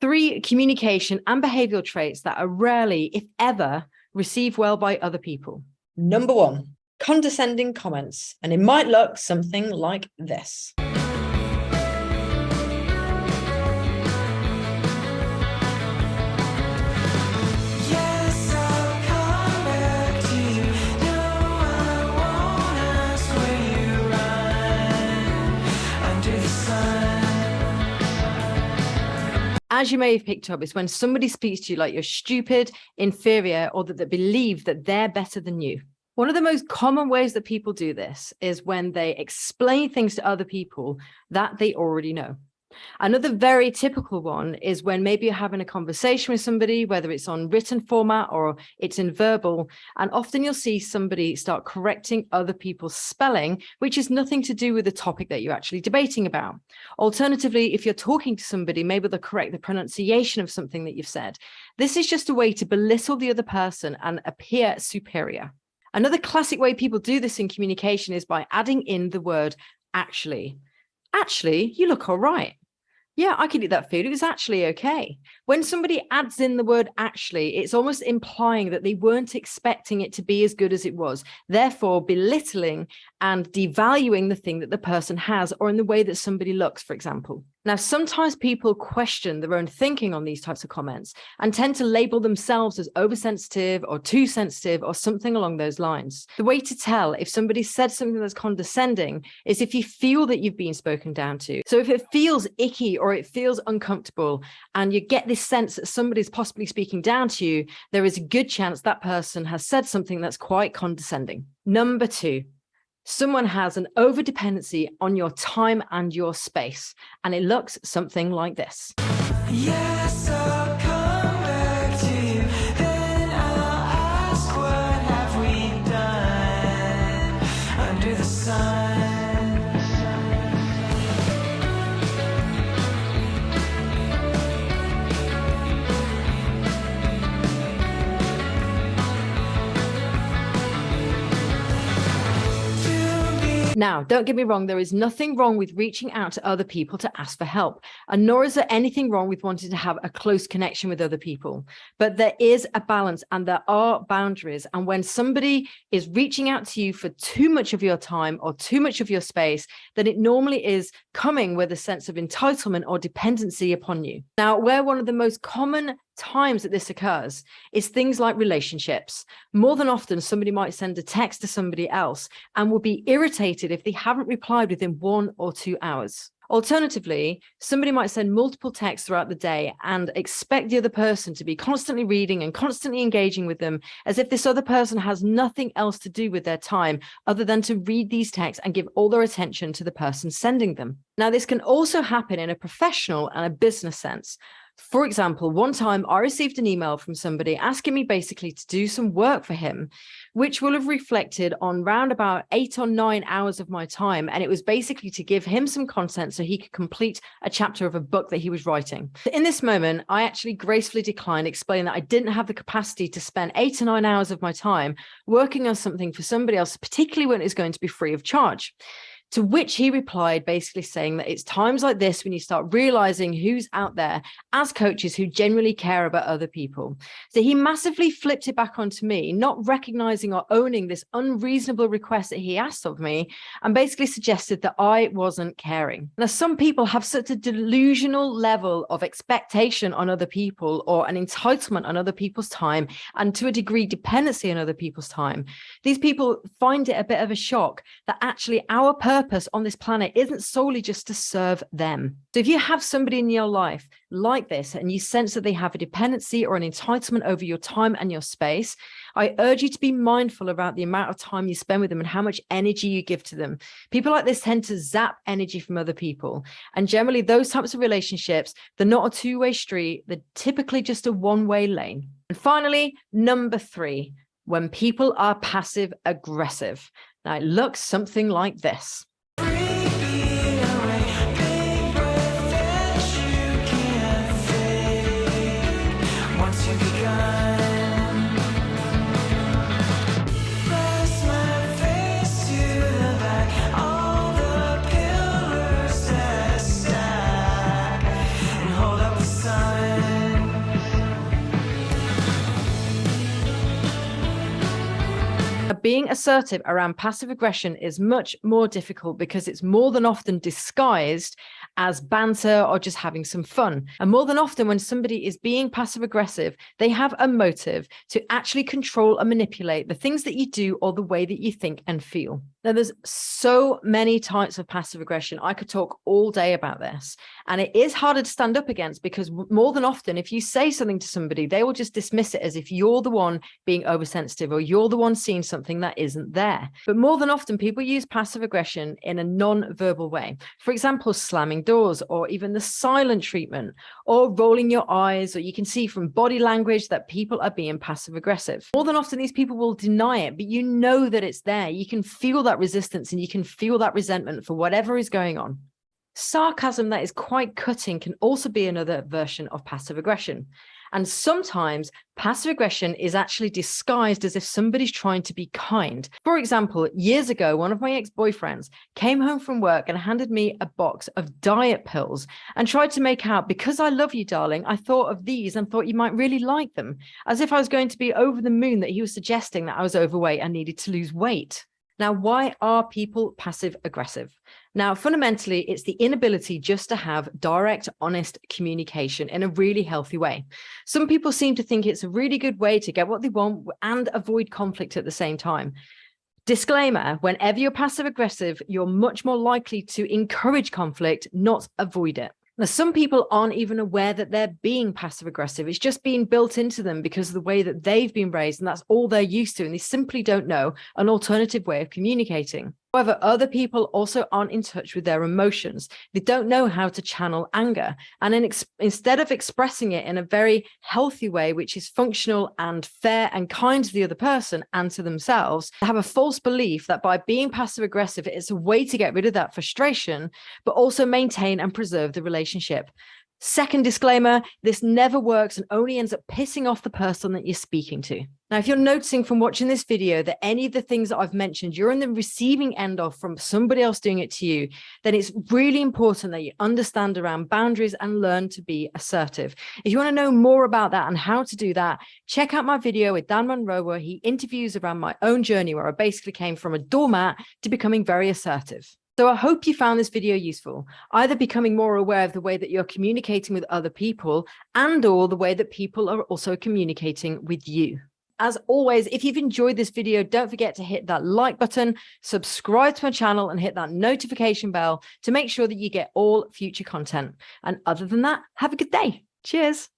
3 communication and behavioral traits that are rarely, if ever, received well by other people. Number 1, condescending comments, and it might look something like this. As you may have picked up, it's when somebody speaks to you like you're stupid, inferior, or that they believe that they're better than you. One of the most common ways that people do this is when they explain things to other people that they already know. Another very typical one is when maybe you're having a conversation with somebody, whether it's on written format or it's in verbal, and often you'll see somebody start correcting other people's spelling, which is nothing to do with the topic that you're actually debating about. Alternatively, if you're talking to somebody, maybe they'll correct the pronunciation of something that you've said. This is just a way to belittle the other person and appear superior. Another classic way people do this in communication is by adding in the word actually. Actually, you look all right. Yeah, I could eat that food. It was actually okay. When somebody adds in the word actually, it's almost implying that they weren't expecting it to be as good as it was, therefore belittling and devaluing the thing that the person has, or in the way that somebody looks, for example. Now, sometimes people question their own thinking on these types of comments and tend to label themselves as oversensitive or too sensitive or something along those lines. The way to tell if somebody said something that's condescending is if you feel that you've been spoken down to. So if it feels icky or it feels uncomfortable and you get this sense that somebody's possibly speaking down to you, there is a good chance that person has said something that's quite condescending. Number 2. Someone has an over-dependency on your time and your space, and it looks something like this. Yes, I'll come back to you, then I'll ask what have we done under the sun. Now, don't get me wrong, there is nothing wrong with reaching out to other people to ask for help, and nor is there anything wrong with wanting to have a close connection with other people. But there is a balance and there are boundaries. And when somebody is reaching out to you for too much of your time or too much of your space, then it normally is coming with a sense of entitlement or dependency upon you. Now, where one of the most common times that this occurs is things like relationships. More than often, somebody might send a text to somebody else and will be irritated if they haven't replied within 1 or 2 hours. Alternatively, somebody might send multiple texts throughout the day and expect the other person to be constantly reading and constantly engaging with them, as if this other person has nothing else to do with their time other than to read these texts and give all their attention to the person sending them. Now, this can also happen in a professional and a business sense. For example, one time I received an email from somebody asking me basically to do some work for him, which will have reflected on round about 8 or 9 hours of my time. And it was basically to give him some content so he could complete a chapter of a book that he was writing. In this moment, I actually gracefully declined, explaining that I didn't have the capacity to spend 8 or 9 hours of my time working on something for somebody else, particularly when it's going to be free of charge. To which he replied, basically saying that it's times like this when you start realizing who's out there as coaches who genuinely care about other people. So he massively flipped it back onto me, not recognizing or owning this unreasonable request that he asked of me, and basically suggested that I wasn't caring. Now, some people have such a delusional level of expectation on other people, or an entitlement on other people's time, and to a degree dependency on other people's time. These people find it a bit of a shock that actually our purpose on this planet isn't solely just to serve them. So if you have somebody in your life like this and you sense that they have a dependency or an entitlement over your time and your space, I urge you to be mindful about the amount of time you spend with them and how much energy you give to them. People like this tend to zap energy from other people. And generally those types of relationships, they're not a two-way street. They're typically just a one-way lane. And finally, number 3, when people are passive aggressive. Now it looks something like this. being assertive around passive aggression is much more difficult because it's more than often disguised as banter or just having some fun. And more than often, when somebody is being passive aggressive, they have a motive to actually control and manipulate the things that you do or the way that you think and feel. Now, there's so many types of passive aggression. I could talk all day about this. And it is harder to stand up against because more than often, if you say something to somebody, they will just dismiss it as if you're the one being oversensitive or you're the one seeing something that isn't there. But more than often, people use passive aggression in a non-verbal way. For example, slamming doors, or even the silent treatment, or rolling your eyes, or you can see from body language that people are being passive aggressive. More than often, these people will deny it, but you know that it's there. You can feel that resistance and you can feel that resentment for whatever is going on. Sarcasm that is quite cutting can also be another version of passive aggression. And sometimes passive aggression is actually disguised as if somebody's trying to be kind. For example, years ago, one of my ex-boyfriends came home from work and handed me a box of diet pills and tried to make out, because I love you, darling, I thought of these and thought you might really like them, as if I was going to be over the moon that he was suggesting that I was overweight and needed to lose weight. Now, why are people passive aggressive? Now, fundamentally, it's the inability just to have direct, honest communication in a really healthy way. Some people seem to think it's a really good way to get what they want and avoid conflict at the same time. Disclaimer, whenever you're passive aggressive, you're much more likely to encourage conflict, not avoid it. Now, some people aren't even aware that they're being passive aggressive. It's just being built into them because of the way that they've been raised, and that's all they're used to. And they simply don't know an alternative way of communicating. However, other people also aren't in touch with their emotions. They don't know how to channel anger. And then instead of expressing it in a very healthy way, which is functional and fair and kind to the other person and to themselves, they have a false belief that by being passive aggressive, it's a way to get rid of that frustration, but also maintain and preserve the relationship. Second disclaimer, this never works and only ends up pissing off the person that you're speaking to. Now, if you're noticing from watching this video that any of the things that I've mentioned, you're on the receiving end of from somebody else doing it to you, then it's really important that you understand around boundaries and learn to be assertive. If you want to know more about that and how to do that, check out my video with Dan Monroe, where he interviews around my own journey, where I basically came from a doormat to becoming very assertive. So I hope you found this video useful, either becoming more aware of the way that you're communicating with other people and or the way that people are also communicating with you. As always, if you've enjoyed this video, don't forget to hit that like button, subscribe to my channel and hit that notification bell to make sure that you get all future content. And other than that, have a good day. Cheers.